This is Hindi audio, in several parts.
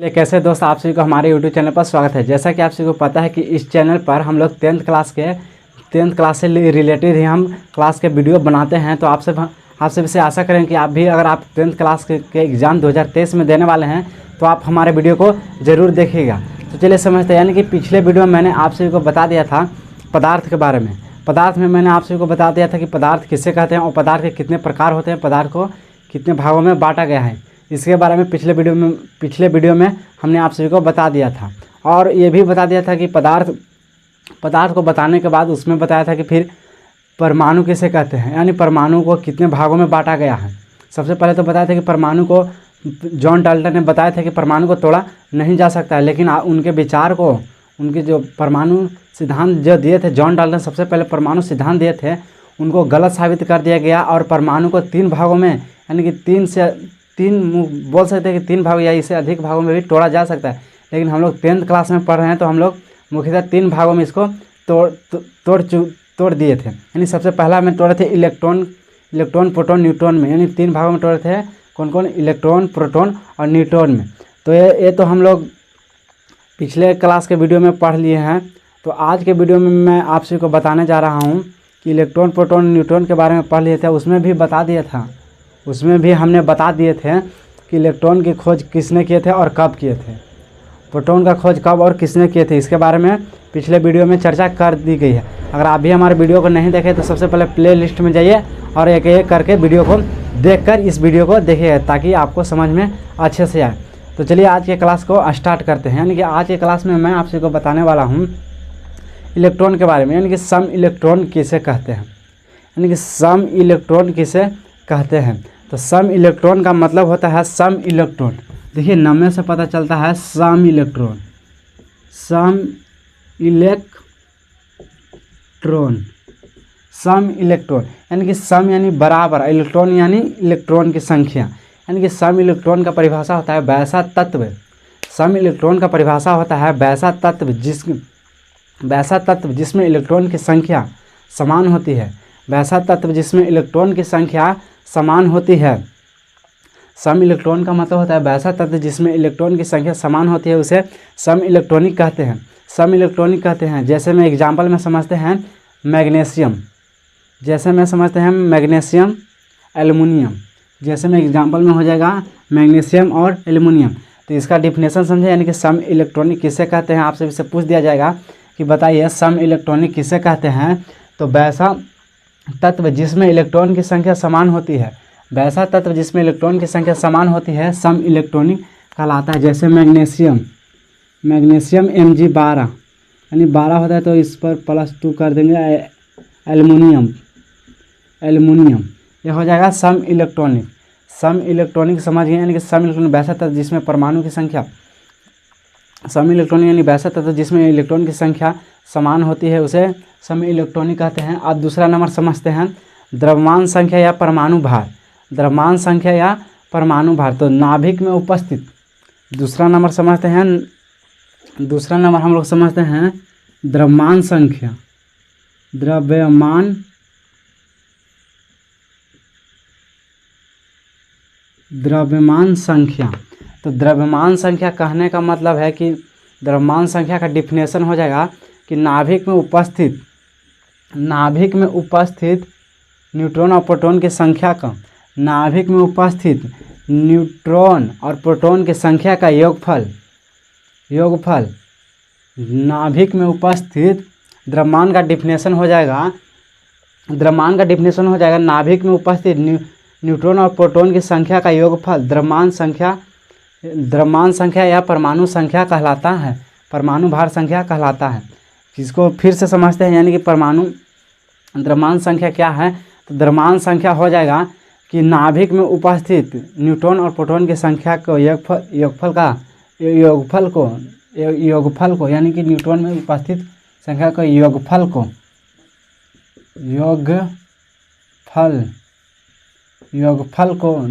कैसे दोस्त, आप सभी को हमारे YouTube चैनल पर स्वागत है। जैसा कि आप सभी को पता है कि इस चैनल पर हम लोग 10th क्लास से रिलेटेड ही हम क्लास के वीडियो बनाते हैं। तो आपसे से आशा करें कि आप भी अगर आप 10th क्लास के एग्ज़ाम 2023 में देने वाले हैं तो आप हमारे वीडियो को ज़रूर देखिएगा। तो चलिए समझते हैं। यानी कि पिछले वीडियो में मैंने आप सभी को बता दिया था पदार्थ के बारे में। पदार्थ में मैंने आप सभी को बता दिया था कि पदार्थ किसे कहते हैं और पदार्थ के कितने प्रकार होते हैं, पदार्थ को कितने भागों में बांटा गया है, इसके बारे में पिछले वीडियो में हमने आप सभी को बता दिया था। और ये भी बता दिया था कि पदार्थ को बताने के बाद उसमें बताया था कि फिर परमाणु किसे कहते हैं, यानी परमाणु को कितने भागों में बांटा गया है। सबसे पहले तो बताया था कि परमाणु को जॉन डाल्टन ने बताया था कि परमाणु को तोड़ा नहीं जा सकता है, लेकिन उनके विचार को, उनके जो परमाणु सिद्धांत जो दिए थे, जॉन डाल्टन सबसे पहले परमाणु सिद्धांत दिए थे, उनको गलत साबित कर दिया गया और परमाणु को 3 भागों में, यानी कि 3 बोल सकते हैं कि 3 भाग या इससे अधिक भागों में भी तोड़ा जा सकता है। लेकिन हम लोग 10th क्लास में पढ़ रहे हैं तो हम लोग मुख्यतः 3 भागों में इसको तोड़ दिए थे। यानी सबसे पहला में तोड़े थे इलेक्ट्रॉन, प्रोटॉन, न्यूट्रॉन में, यानी 3 भागों में तोड़े थे। कौन कौन? इलेक्ट्रॉन, प्रोटॉन और न्यूट्रॉन में। तो ये तो हम लोग पिछले क्लास के वीडियो में पढ़ लिए हैं। तो आज के वीडियो में मैं आप सभी को बताने जा रहा हूँ कि इलेक्ट्रॉन, प्रोटॉन, न्यूट्रॉन के बारे में पढ़ लिए थे। उसमें भी हमने बता दिए थे कि इलेक्ट्रॉन की खोज किसने किए थे और कब किए थे, प्रोटॉन का खोज कब और किसने किए थे, इसके बारे में पिछले वीडियो में चर्चा कर दी गई है। अगर आप भी हमारे वीडियो को नहीं देखे तो सबसे पहले प्ले लिस्ट में जाइए और एक एक करके वीडियो को देखकर इस वीडियो को देखिए ताकि आपको समझ में अच्छे से आए। तो चलिए आज के क्लास को स्टार्ट करते हैं। यानी कि आज के क्लास में मैं आप सभी को बताने वाला हूँ इलेक्ट्रॉन के बारे में, यानी कि सम इलेक्ट्रॉन किसे कहते हैं, यानी कि सम इलेक्ट्रॉन किसे कहते हैं। तो सम इलेक्ट्रॉन का मतलब होता है सम इलेक्ट्रॉन। देखिए नाम से पता चलता है सम इलेक्ट्रॉन, सम इलेक्ट्रॉन यानी कि सम यानी बराबर, इलेक्ट्रॉन यानी इलेक्ट्रॉन की संख्या। यानी कि सम इलेक्ट्रॉन का परिभाषा होता है वैसा तत्व, सम इलेक्ट्रॉन का परिभाषा होता है वैसा तत्व जिसमें इलेक्ट्रॉन की संख्या समान होती है, वैसा तत्व जिसमें इलेक्ट्रॉन की संख्या समान होती है। सम इलेक्ट्रॉन का मतलब होता है वैसा तत्व जिसमें इलेक्ट्रॉन की संख्या समान होती है, उसे सम इलेक्ट्रॉनिक कहते हैं। सम इलेक्ट्रॉनिक कहते हैं। जैसे में एग्जाम्पल में समझते हैं मैग्नीशियम, एल्युमिनियम, जैसे में एग्जाम्पल में हो जाएगा मैग्नीशियम और एल्युमिनियम। तो इसका डिफिनेशन समझे, यानी कि सम इलेक्ट्रॉनिक किसे कहते हैं। आपसे इससे पूछ दिया जाएगा कि बताइए सम इलेक्ट्रॉनिक किसे कहते हैं। तो वैसा तत्व जिसमें इलेक्ट्रॉन की संख्या समान होती है, वैसा तत्व जिसमें इलेक्ट्रॉन की संख्या समान होती है सम इलेक्ट्रॉनिक कहलाता है। जैसे मैग्नीशियम Mg12 यानी 12 होता है तो इस पर +2 कर देंगे। एल्युमिनियम यह हो जाएगा सम इलेक्ट्रॉनिक समझ गए। यानी कि सम इलेक्ट्रॉनिक वैसा तत्व जिसमें परमाणु की संख्या, सम इलेक्ट्रॉनिक यानी वैसा तत्व जिसमें इलेक्ट्रॉन की संख्या समान होती है, उसे सम इलेक्ट्रॉनिक कहते हैं। अब दूसरा नंबर समझते हैं द्रव्यमान संख्या या परमाणु भार। द्रव्यमान संख्या या परमाणु भार, तो नाभिक में उपस्थित। दूसरा नंबर हम लोग समझते हैं द्रव्यमान संख्या, द्रव्यमान संख्या। तो द्रव्यमान संख्या कहने का मतलब है कि द्रव्यमान संख्या का डिफिनेशन हो जाएगा कि नाभिक में उपस्थित न्यूट्रॉन और प्रोटॉन की संख्या का, नाभिक में उपस्थित न्यूट्रॉन और प्रोटॉन की संख्या का योगफल, नाभिक में उपस्थित द्रव्यमान का डिफिनेशन हो जाएगा, नाभिक में उपस्थित न्यूट्रॉन और प्रोटॉन की संख्या का योगफल द्रव्यमान संख्या या परमाणु संख्या कहलाता है, परमाणु भार संख्या कहलाता है। जिसको फिर से समझते हैं, यानी कि द्रव्यमान संख्या क्या है। तो द्रव्यमान संख्या हो जाएगा कि नाभिक में उपस्थित न्यूट्रॉन और प्रोटॉन की संख्या को योगफल को यानी कि न्यूट्रॉन में उपस्थित संख्या को योगफल को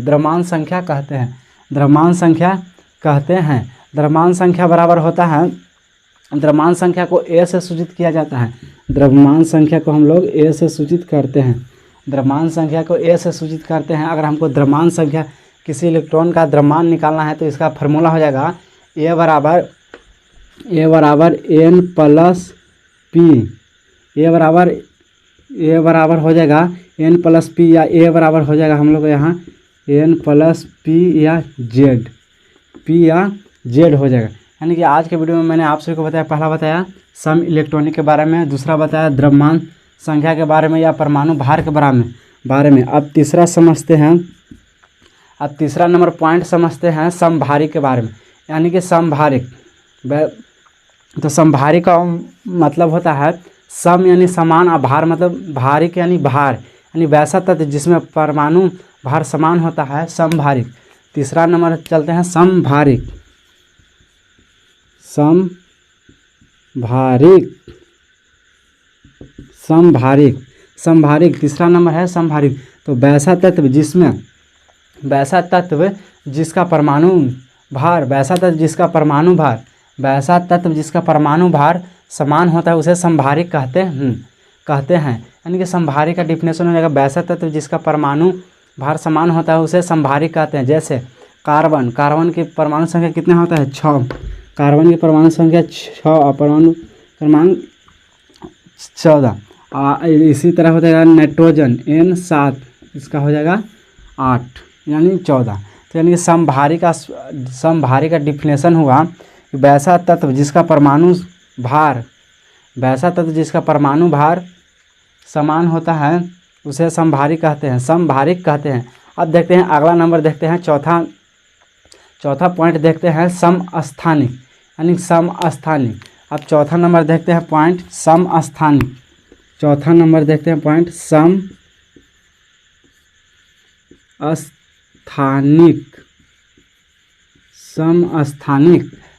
द्रव्यमान संख्या कहते हैं। द्रव्यमान संख्या बराबर होता है, द्रव्यमान संख्या को A से सूचित किया जाता है। द्रव्यमान संख्या को हम लोग A से सूचित करते हैं। अगर हमको द्रव्यमान संख्या किसी इलेक्ट्रॉन का द्रव्यमान निकालना है तो इसका फार्मूला हो जाएगा ए बराबर एन प्लस पी, ए बराबर हो जाएगा एन प्लस पी, या ए बराबर हो जाएगा हम लोग यहाँ एन प्लस पी या जेड हो जाएगा। यानी कि आज के वीडियो में मैंने आप सभी को बताया, पहला बताया सम इलेक्ट्रॉनिक के बारे में, दूसरा बताया द्रव्यमान संख्या के बारे में या परमाणु भार के बारे में। अब तीसरा समझते हैं, अब तीसरा नंबर पॉइंट समझते हैं समभारिक के बारे में। यानी कि समभारिक, तो समभारिक का मतलब होता है सम यानी समान, और भार मतलब भारिक यानी भार, यानी वैसा तत्व जिसमें परमाणु भार समान होता है, समभारिक। तीसरा नंबर चलते हैं समभारिक। समभारिक तीसरा नंबर है समभारिक। तो वैसा तत्व जिसका परमाणु भार, वैसा तत्व जिसका परमाणु भार समान होता है उसे समभारिक कहते हैं। यानी कि समभारिक का डिफिनेशन हो जाएगा वैसा तत्व जिसका परमाणु भार समान होता है उसे समभारिक कहते हैं। जैसे कार्बन की परमाणु संख्या कितना होता है 6, कार्बन की परमाणु संख्या 6 और परमाणु क्रमांक 14। इसी तरह हो जाएगा नाइट्रोजन N7, इसका हो जाएगा 8 यानी 14। तो यानी कि समभारिक का डिफिनेशन हुआ कि वैसा तत्व जिसका परमाणु भार समान होता है उसे समभारिक कहते हैं। अब देखते हैं अगला नंबर, देखते हैं चौथा पॉइंट देखते हैं समस्थानिक, यानी समस्थानिक। अब चौथा नंबर देखते हैं पॉइंट समस्थानिक। चौथा नंबर देखते हैं पॉइंट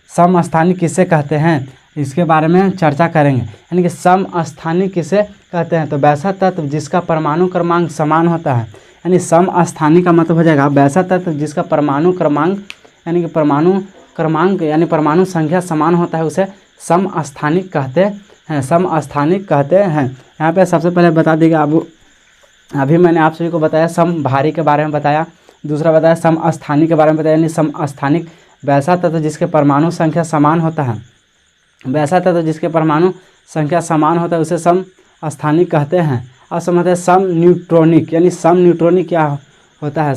समस्थानिक किसे कहते हैं इसके बारे में चर्चा करेंगे। यानी कि समस्थानिक किसे कहते हैं, तो वैसा तत्व जिसका परमाणु क्रमांक समान होता है। यानी समस्थानिक का मतलब हो जाएगा वैसा तत्व जिसका परमाणु क्रमांक यानी परमाणु संख्या समान होता है उसे समस्थानिक कहते हैं। यहाँ पे सबसे पहले बता देगा, अभी मैंने आप सभी को बताया समभारिक के बारे में बताया, दूसरा बताया समस्थानिक के बारे में बताया। यानी समस्थानिक वैसा तत्व जिसके परमाणु संख्या समान होता है, उसे समस्थानिक कहते हैं। अब समझते हैं सम न्यूट्रॉनिक, यानी सम न्यूट्रॉनिक क्या होता है।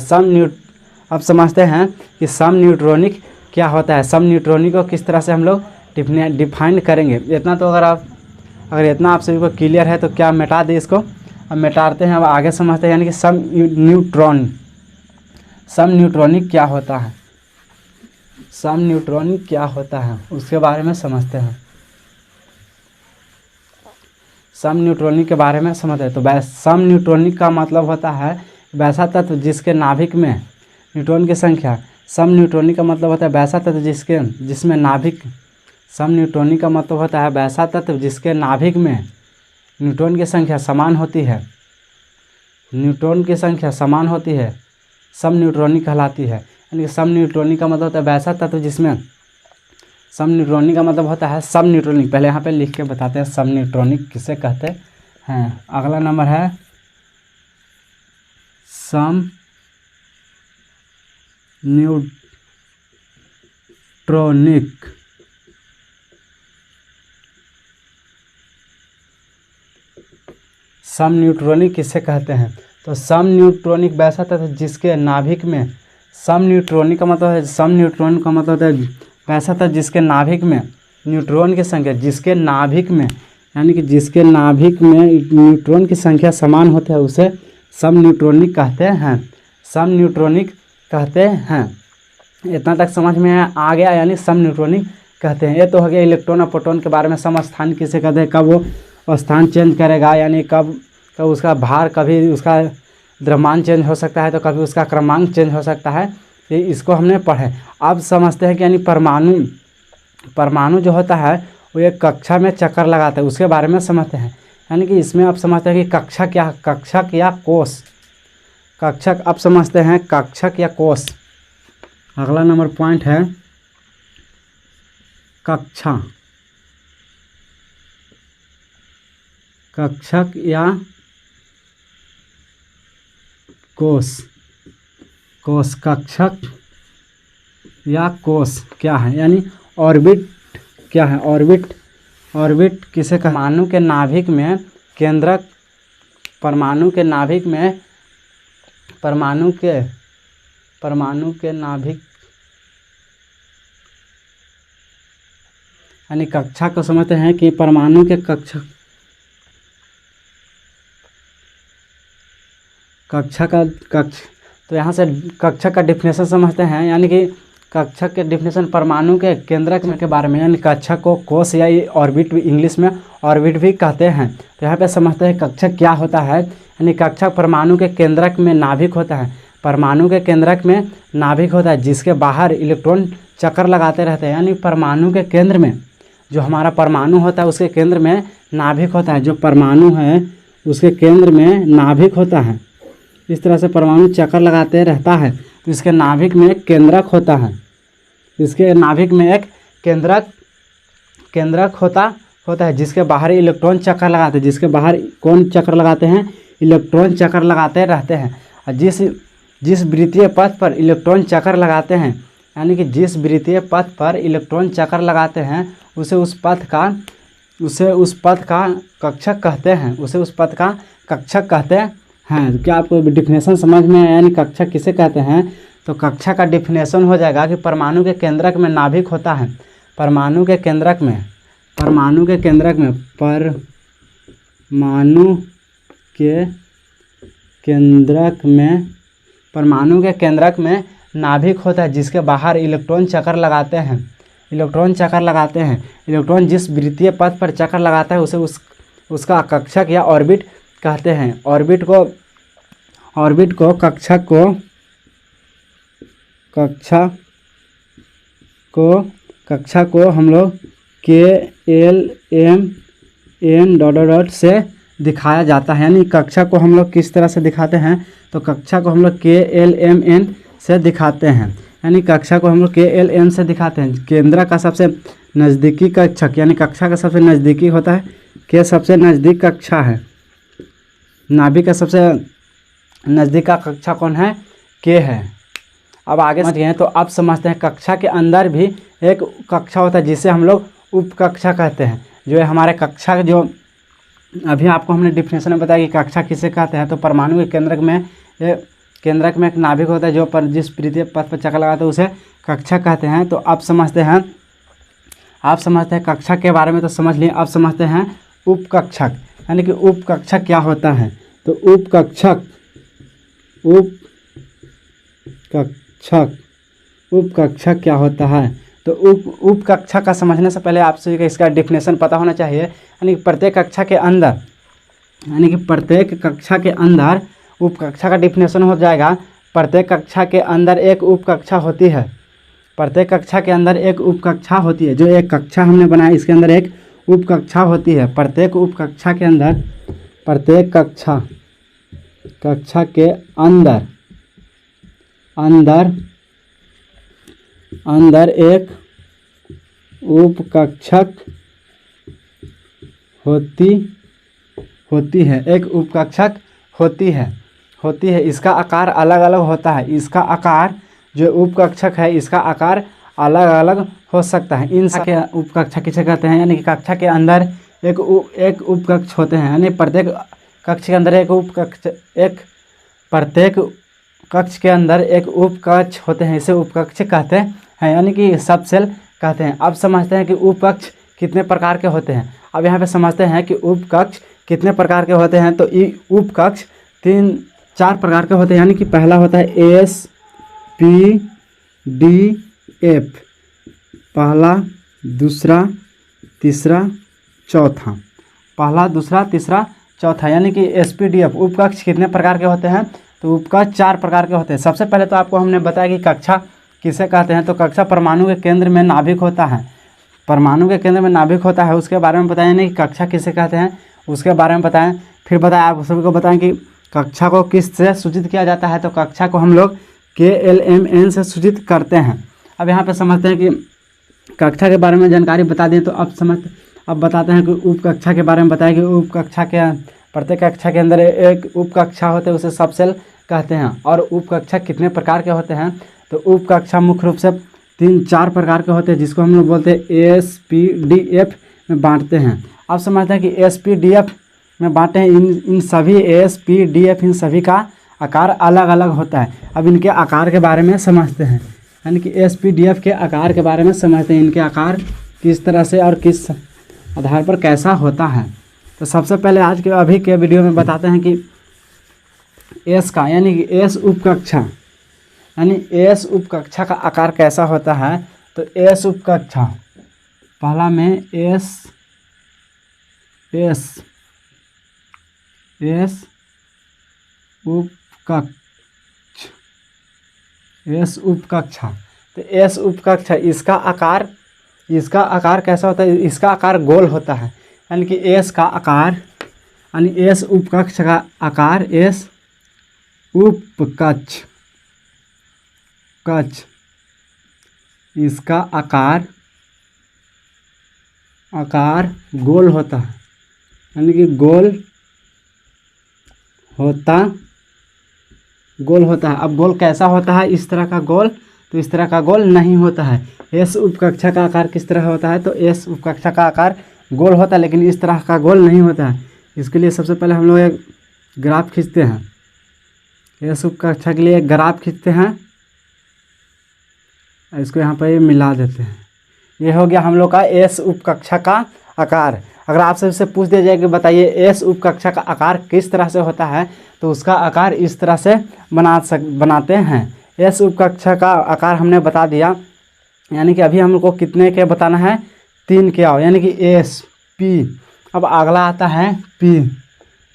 अब समझते हैं कि सम न्यूट्रॉनिक क्या होता है, सम न्यूट्रॉनिक को किस तरह से हम लोग डिफाइन करेंगे। इतना तो अगर इतना आप सभी को क्लियर है तो क्या मिटा दे इसको, अब मिटाते हैं। अब आगे समझते हैं यानी कि सम न्यूट्रॉनिक क्या होता है, उसके बारे में समझते हैं। सम न्यूट्रॉनिक के बारे में समझते हैं। तो सम न्यूट्रॉनिक का मतलब होता है वैसा तत्व जिसके नाभिक में न्यूट्रॉन की संख्या, सम न्यूट्रॉनिक का मतलब होता है वैसा तत्व जिसमें नाभिक, सम न्यूट्रॉनिक का मतलब होता है वैसा तत्व जिसके नाभिक में न्यूट्रॉन की संख्या समान होती है, सम न्यूट्रॉनिक कहलाती है। यानी सम न्यूट्रॉनिक का मतलब होता है वैसा तत्व जिसमें, सम न्यूट्रॉनिक का मतलब होता है सम न्यूट्रॉनिक। पहले यहाँ पे लिख के बताते हैं सम न्यूट्रॉनिक किसे कहते हैं। अगला नंबर है सम न्यूट्रॉनिक। सम न्यूट्रॉनिक किसे कहते हैं, तो सम न्यूट्रॉनिक वैसा तत्व जिसके नाभिक में, सम न्यूट्रॉनिक का मतलब है वैसा तत्व जिसके नाभिक में न्यूट्रॉन की संख्या, यानी कि जिसके नाभिक में न्यूट्रॉन की संख्या समान होती है उसे सम न्यूट्रॉनिक कहते हैं। इतना तक समझ में आ गया, यानी सम न्यूट्रॉनिक कहते हैं। ये तो हो गया इलेक्ट्रॉन और प्रोटॉन के बारे में। समस्थानिक किसे कहते हैं, कब वो स्थान चेंज करेगा, यानी कब उसका भार, कभी उसका द्रव्यमान चेंज हो सकता है तो कभी उसका क्रमांक चेंज हो सकता है। ये इसको हमने पढ़े। अब समझते हैं कि यानी परमाणु जो होता है वो एक कक्षा में चक्कर लगाता है, उसके बारे में समझते हैं। यानी कि इसमें आप समझते हैं कि कक्षक या कोश। अब समझते हैं कक्षक या कोश। अगला नंबर पॉइंट है कक्षक या कोश। कक्षक या कोश क्या है, यानी ऑर्बिट क्या है, ऑर्बिट किसे कहा, परमाणु के नाभिक में केंद्रक, परमाणु के नाभिक में परमाणु के नाभिक यानी कक्षा को समझते हैं कि परमाणु के कक्षा तो यहाँ से कक्षा का डिफिनेशन समझते हैं, यानी कि कक्षा के डिफिनेशन परमाणु के केंद्रक में के बारे में, यानी कक्षा को कोश या ऑर्बिट भी इंग्लिश में ऑर्बिट भी कहते हैं। तो यहाँ पे समझते हैं कक्षा क्या होता है, यानी कक्षा परमाणु के केंद्रक में नाभिक होता है, परमाणु के केंद्रक में नाभिक होता है जिसके बाहर इलेक्ट्रॉन चक्कर लगाते रहते हैं। यानी परमाणु के केंद्र में जो हमारा परमाणु होता है उसके केंद्र में नाभिक होता है, जो परमाणु है उसके केंद्र में नाभिक होता है। इस तरह से परमाणु चक्कर लगाते रहता है, तो इसके नाभिक में एक केंद्रक होता है, इसके नाभिक में एक केंद्रक होता है जिसके बाहर इलेक्ट्रॉन चक्कर लगाते हैं, जिसके बाहर कौन चक्कर लगाते हैं, इलेक्ट्रॉन चक्कर लगाते रहते हैं। और जिस वृत्तीय पथ पर इलेक्ट्रॉन चक्कर लगाते हैं, यानी कि जिस वृत्तीय पथ पर इलेक्ट्रॉन चक्कर लगाते हैं उसे उस पथ का कक्षक कहते हैं, उसे उस पथ का कक्षक कहते हैं। क्या आपको डिफिनेशन समझ में आया, यानी कक्षक किसे कहते हैं? तो कक्षा का डिफिनेशन हो जाएगा कि परमाणु के केंद्रक में नाभिक होता है, परमाणु के केंद्रक में नाभिक होता है जिसके बाहर इलेक्ट्रॉन चक्कर लगाते हैं, इलेक्ट्रॉन जिस वृत्तीय पथ पर चक्कर लगाता है उसे उसका कक्षक या ऑर्बिट कहते हैं। ऑर्बिट को कक्षा को हम लोग KLMN ... से दिखाया जाता है। यानी कक्षा को हम लोग किस तरह से दिखाते हैं? तो कक्षा को हम लोग KLMN से दिखाते हैं, यानी कक्षा को हम लोग KLM से दिखाते हैं। केंद्र का सबसे नज़दीकी कक्षक, यानी कक्षा का सबसे नज़दीकी होता है, के सबसे नज़दीक कक्षा है, नाभिक का सबसे नज़दीक का कक्षा कौन है? के है। अब आगे समझ गए, तो अब समझते हैं कक्षा के अंदर भी एक कक्षा होता है जिसे हम लोग उपकक्षा कहते हैं। जो है हमारे कक्षा, जो अभी आपको हमने डिफिनेशन में बताया कि कक्षा किसे कहते हैं, तो परमाणु के केंद्रक में एक नाभिक होता है जो जिस वृत्तीय पथ पर चक्कर लगाते हैं उसे कक्षा कहते हैं। तो अब समझते हैं कक्षा के बारे में तो समझ लिए, अब समझते हैं उपकक्षक, यानी कि उपकक्षक क्या होता है। तो उपकक्षक क्या होता है? तो उपकक्षा का समझने से पहले आपसे इसका डिफिनेशन पता होना चाहिए। यानी कि प्रत्येक कक्षा के अंदर उपकक्षा का डिफिनेशन हो जाएगा। प्रत्येक कक्षा के अंदर एक उपकक्षा होती है, प्रत्येक कक्षा के अंदर एक उपकक्षा होती है। जो एक कक्षा हमने बनाया इसके अंदर एक उपकक्षा होती है। प्रत्येक उपकक्षा के अंदर, प्रत्येक कक्षा के अंदर एक उपकक्षक होती है, एक उपकक्षक होती है। इसका आकार अलग अलग होता है, इसका आकार, जो उपकक्षक है इसका आकार अलग अलग हो सकता है। इन सबके उपकक्षा किसे कहते हैं? यानी कि कक्षा के अंदर एक उपकक्ष होते हैं, यानी प्रत्येक कक्ष के अंदर प्रत्येक कक्ष के अंदर एक उपकक्ष होते हैं, इसे उपकक्ष कहते हैं, यानी कि सब सेल कहते हैं। अब समझते हैं कि उपकक्ष कितने प्रकार के होते हैं। अब यहाँ पे समझते हैं कि उपकक्ष कितने प्रकार के होते हैं। तो उपकक्ष 3-4 प्रकार के होते हैं, यानी कि पहला होता है SPDF, पहला, दूसरा, तीसरा, चौथा। पहला, दूसरा, तीसरा, चौथा, यानी कि SPDF उपकक्ष कितने प्रकार के होते हैं? तो उपकक्ष 4 प्रकार के होते हैं। सबसे पहले तो आपको हमने बताया कि कक्षा किसे कहते हैं। तो कक्षा परमाणु के केंद्र में नाभिक होता है, परमाणु के केंद्र में नाभिक होता है, उसके बारे में बताया नहीं कि कक्षा किसे कहते हैं, उसके बारे में बताएं। फिर बताएं, आप सभी को बताएं कि कक्षा को किस से सूचित किया जाता है। तो कक्षा को हम लोग KLMN से सूचित करते हैं। अब यहाँ पे समझते हैं कि कक्षा के बारे में जानकारी बता दें, तो अब बताते हैं कि उपकक्षा के बारे में बताएं कि उपकक्षा के प्रत्येक कक्षा के अंदर एक उपकक्षा होते हैं, उसे सब सेल कहते हैं। और उपकक्षा कितने प्रकार के होते हैं? तो उपकक्षा मुख्य रूप से तीन चार प्रकार के होते हैं, जिसको हम लोग बोलते हैं ASPDF में बांटते हैं। आप समझते हैं कि ASPDF में बांटे हैं। इन सभी ASPDF इन सभी का आकार अलग अलग होता है। अब इनके आकार के बारे में समझते हैं, यानी कि ASPDF के आकार के बारे में समझते हैं। इनके आकार किस तरह से और किस आधार पर कैसा होता है। तो सबसे पहले आज के अभी के वीडियो में बताते हैं कि एस का यानी कि एस उपकक्षा यानी एस उपकक्षा का आकार कैसा होता है। तो एस उपकक्षा पहला में एस उपकक्षा तो एस उपकक्षा इसका आकार कैसा होता है। इसका आकार गोल होता है, यानी कि एस का आकार यानी एस उपकक्ष का आकार एस उपकक्ष इसका आकार गोल होता है, यानी कि गोल होता है। अब गोल कैसा होता है, इस तरह का गोल, तो इस तरह का गोल नहीं होता है। एस उपकक्षा का आकार किस तरह होता है, तो एस उपकक्षा का आकार गोल होता है, लेकिन इस तरह का गोल नहीं होता है। इसके लिए सबसे पहले हम लोग एक ग्राफ खींचते हैं। एस उपकक्षा के लिए एक ग्राफ खींचते हैं, इसको यहाँ पर मिला देते हैं। ये हो गया हम लोग का एस उपकक्षा का आकार। अगर आपसे इससे पूछ दिया जाए कि बताइए एस उपकक्षा का आकार किस तरह से होता है, तो उसका आकार इस तरह से बनाते हैं। एस उपकक्षा का आकार हमने बता दिया, यानी कि अभी हमको कितने के बताना है, 3 के आओ, यानी कि एस पी। अब अगला आता है पी,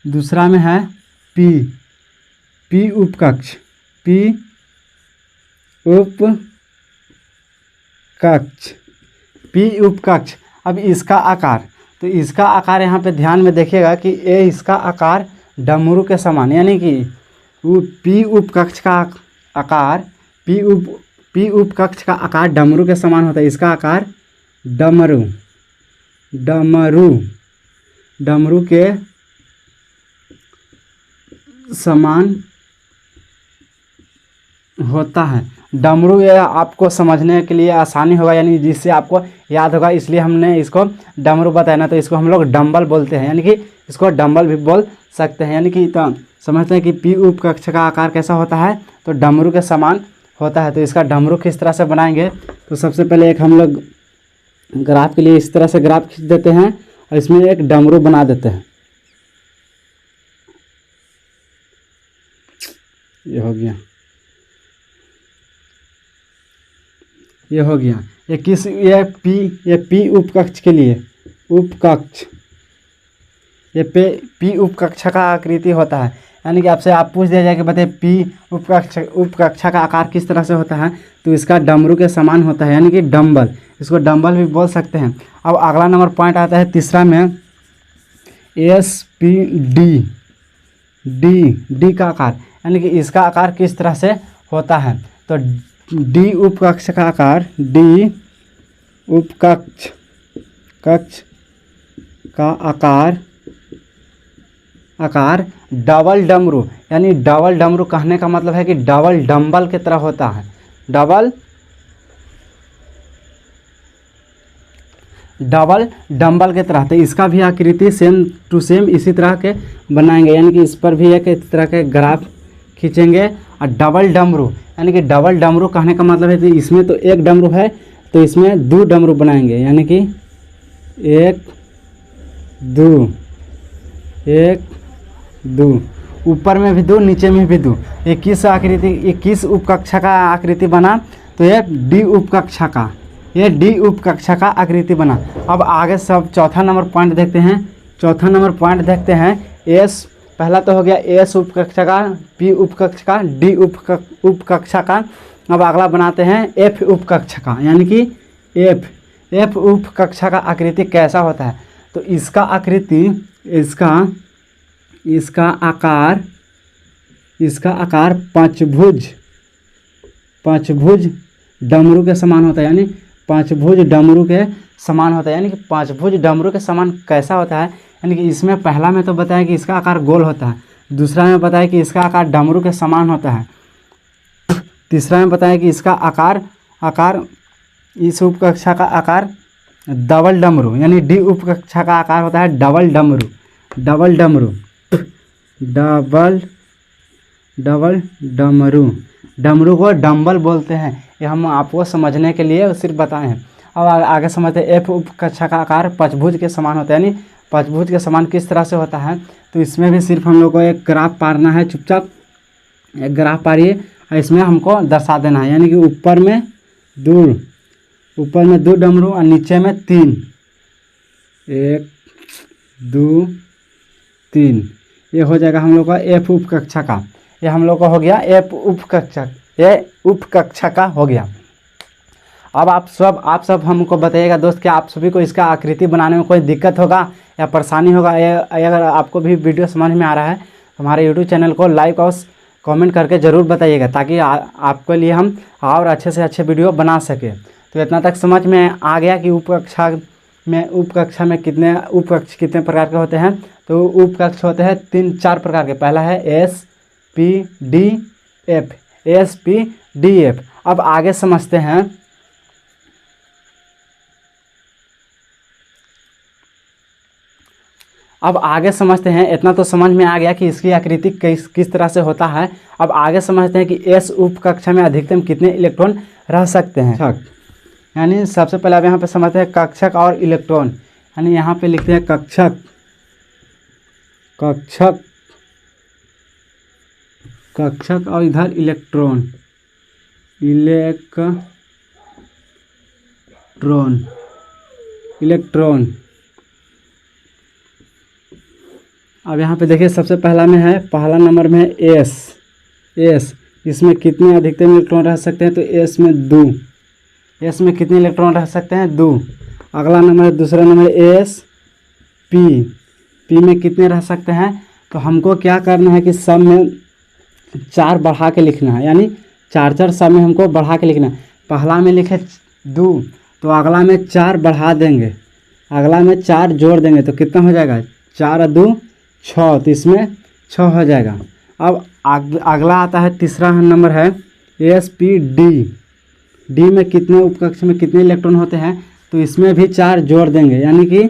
दूसरा में है पी उपकक्ष पी उपकक्ष। अब इसका आकार, तो इसका आकार यहाँ पे ध्यान में देखिएगा कि इसका आकार डमरू के समान, यानी कि पी उपकक्ष का आकार पी उपकक्ष का आकार डमरू के समान होता है। इसका आकार डमरू के समान होता है। डमरू ये आपको समझने के लिए आसानी होगा, यानी जिससे आपको याद होगा, इसलिए हमने इसको डमरू बताया ना। तो इसको हम लोग डम्बल बोलते हैं, यानी कि इसको डम्बल भी बोल सकते हैं। यानी कि तो समझते हैं कि पी उपकक्ष का आकार कैसा होता है, तो डमरू के समान होता है। तो इसका डमरू किस तरह से बनाएंगे, तो सबसे पहले एक हम लोग ग्राफ के लिए इस तरह से ग्राफ खींच देते हैं और इसमें एक डमरू बना देते हैं। ये हो गया। ये पी उपकक्ष के लिए उपकक्ष, ये पी उपकक्षा का आकृति होता है। यानी कि आपसे पूछ दिया जाए कि बताइए पी उपकक्षा का आकार किस तरह से होता है, तो इसका डमरू के समान होता है, यानी कि डम्बल। इसको डम्बल भी बोल सकते हैं। अब अगला नंबर पॉइंट आता है तीसरा में डी का आकार, यानी कि इसका आकार किस तरह से होता है। तो डी उपकक्ष का आकार आकार डबल डमरू, यानी डबल डमरू कहने का मतलब है कि डबल डम्बल की तरह होता है। डबल डम्बल की तरह। तो इसका भी आकृति सेम टू सेम इसी तरह के बनाएंगे, यानी कि इस पर भी एक इस तरह के ग्राफ खींचेंगे। और डबल डमरू, यानी कि डबल डमरू कहने का मतलब है कि इसमें तो एक डमरू है, तो इसमें 2 डमरू बनाएंगे, यानी कि 1 2 ऊपर में भी 2 नीचे में भी 2। ये किस उपकक्षा का आकृति बना, तो ये डी उपकक्षा का आकृति बना। अब आगे सब चौथा नंबर पॉइंट देखते हैं। एस पहला तो हो गया एस उपकक्षा का, पी उपकक्षा का, डी उपकक्षा का। अब अगला बनाते हैं एफ उपकक्षा का, यानी कि एफ उपकक्षा का आकृति कैसा होता है। तो इसका आकृति इसका आकार पांचभुज डमरू के समान होता है, यानी पांचभुज डमरू के समान होता है। यानी कि पांचभुज डमरू के समान कैसा होता है, यानी कि इसमें पहला में तो बताया कि इसका आकार गोल होता है, दूसरा में बताया कि इसका आकार डमरू के समान होता है, तीसरा में बताया कि इसका आकार इस उपकक्षा का आकार डबल डमरू, यानी डी उपकक्षा का आकार होता है डबल डमरू। डबल डमरू, डबल डमरू, डमरू को डम्बल बोलते हैं। ये हम आपको समझने के लिए सिर्फ बताए हैं। अब आगे समझते हैं। एफ उपकक्षा का आकार पंचभुज के समान होता है, यानी पंचभुज के समान किस तरह से होता है, तो इसमें भी सिर्फ हम लोग को एक ग्राफ पारना है। चुपचाप एक ग्राफ पारिए और इसमें हमको दर्शा देना है, यानी कि ऊपर में दो डमरू और नीचे में 3, 1 2 3। ये हो जाएगा हम लोग का एफ उपकक्षा का। ये हम लोग का हो गया एफ उपकक्षा, ये उपकक्षा का हो गया। अब आप सब हमको बताइएगा दोस्त, क्या आप सभी को इसका आकृति बनाने में कोई दिक्कत होगा या परेशानी होगा? अगर आपको भी वीडियो समझ में आ रहा है तो हमारे यूट्यूब चैनल को लाइक और कमेंट करके ज़रूर बताइएगा, ताकि आपके लिए हम और अच्छे से अच्छे वीडियो बना सकें। तो इतना तक समझ में आ गया कि उपकक्षा में कितने प्रकार के होते हैं। तो उपकक्ष होते हैं 3-4 प्रकार के। पहला है एस पी डी एफ। अब आगे समझते हैं। इतना तो समझ में आ गया कि इसकी आकृति किस तरह से होता है। अब आगे समझते हैं कि एस उपकक्षा में अधिकतम कितने इलेक्ट्रॉन रह सकते हैं। यानी सबसे पहले अब यहाँ पे समझते हैं कक्षक और इलेक्ट्रॉन। यानी यहाँ पे लिखते हैं कक्षक और इधर इलेक्ट्रॉन। अब यहाँ पे देखिए सबसे पहला नंबर में है एस। इसमें कितने अधिकतम इलेक्ट्रॉन रह सकते हैं, तो एस में 2। एस में कितने इलेक्ट्रॉन रह सकते हैं, 2। अगला नंबर है, दूसरा नंबर एस पी में कितने रह सकते हैं, तो हमको क्या करना है कि सब में 4 बढ़ा के लिखना है। यानी 4 सब में हमको बढ़ा के लिखना है। पहला में लिखे 2 तो अगला में 4 बढ़ा देंगे, अगला में 4 जोड़ देंगे तो कितना हो जाएगा, 4 और 2 6, तो इसमें 6 हो जाएगा। अब अगला आता है, तीसरा नंबर है एस पी डी में कितने उपकक्ष में कितने इलेक्ट्रॉन होते हैं, तो इसमें भी 4 जोड़ देंगे, यानी कि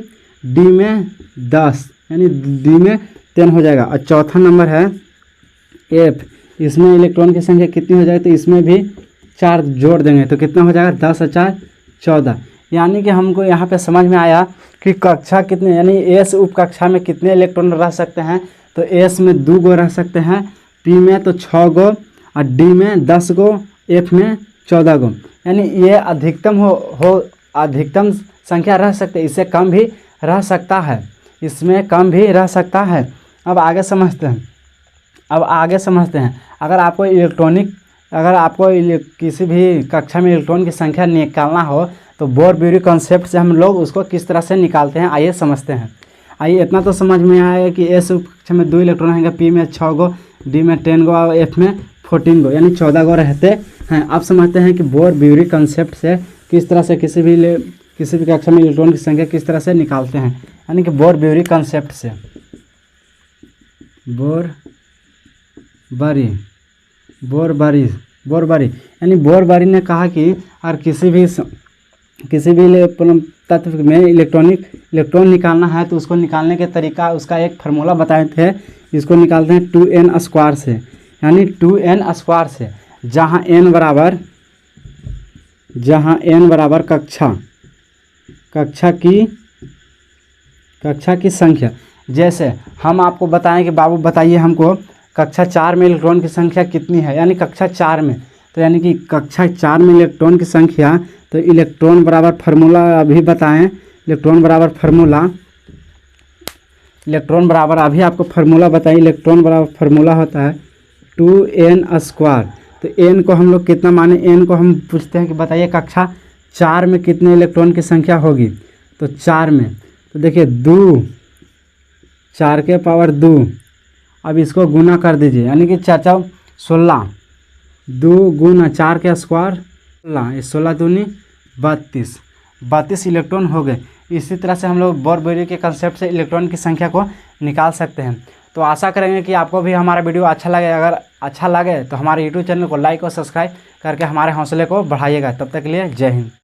डी में 10, यानी डी में 10 हो जाएगा। और चौथा नंबर है एफ। इसमें इलेक्ट्रॉन की संख्या कितनी हो जाएगी, तो इसमें भी 4 जोड़ देंगे तो कितना हो जाएगा, 10 और 4 14। यानी कि हमको यहाँ पे समझ में आया कि कक्षा कितने, यानी एस उपकक्षा में कितने इलेक्ट्रॉन रह सकते हैं। तो एस में 2 गो रह सकते हैं, पी में तो 6 गो और डी में 10 गो, एफ में 14 गो। यानी ये अधिकतम संख्या रह सकते हैं। इससे कम भी रह सकता है, इसमें कम भी रह सकता है। अब आगे समझते हैं। अगर आपको किसी भी कक्षा में इलेक्ट्रॉन की संख्या निकालना हो तो बोर-ब्यूरी कॉन्सेप्ट से हम लोग उसको किस तरह से निकालते हैं, आइए समझते हैं। आइए इतना तो समझ में आया कि एस कक्षा में 2 इलेक्ट्रॉन रहेंगे, पी में 6 गो, डी में 10 गो और एफ में 14 गो, यानी 14 गो रहते हैं। अब समझते हैं कि बोर-ब्यूरी कॉन्सेप्ट से किस तरह से किसी भी कक्षा में इलेक्ट्रॉन की संख्या किस तरह से निकालते हैं। यानी कि बोर-ब्यूरी कॉन्सेप्ट से बोर-बारी यानी बोर-बारी ने कहा कि अगर किसी भी तत्व में इलेक्ट्रॉन निकालना है तो उसको निकालने के तरीका, उसका एक फार्मूला बताए थे। इसको निकालते हैं 2n स्क्वायर से, यानी 2n स्क्वायर से, जहाँ n बराबर कक्षा की संख्या। जैसे हम आपको बताएं कि बाबू बताइए हमको कक्षा 4 में इलेक्ट्रॉन की संख्या कितनी है, यानी कक्षा 4 में, तो यानी कि कक्षा 4 में इलेक्ट्रॉन की संख्या, तो इलेक्ट्रॉन बराबर फार्मूला अभी बताएं। इलेक्ट्रॉन बराबर अभी आपको फार्मूला बताइए। इलेक्ट्रॉन बराबर फार्मूला होता है 2n स्क्वायर। तो n को हम लोग कितना माने, n को हम पूछते हैं कि बताइए कक्षा 4 में कितने इलेक्ट्रॉन की संख्या होगी, तो 4 में, तो देखिए 2, 4 के पावर 2। अब इसको गुना कर दीजिए, यानी कि 4 16, 2 गुना 4 के स्क्वायर 16, 16 दूनी 32 इलेक्ट्रॉन हो गए। इसी तरह से हम लोग बोर-ब्यूरी के कंसेप्ट से इलेक्ट्रॉन की संख्या को निकाल सकते हैं। तो आशा करेंगे कि आपको भी हमारा वीडियो अच्छा लगे। अगर अच्छा लगे तो हमारे यूट्यूब चैनल को लाइक और सब्सक्राइब करके हमारे हौसले को बढ़ाइएगा। तब तक के लिए जय हिंद।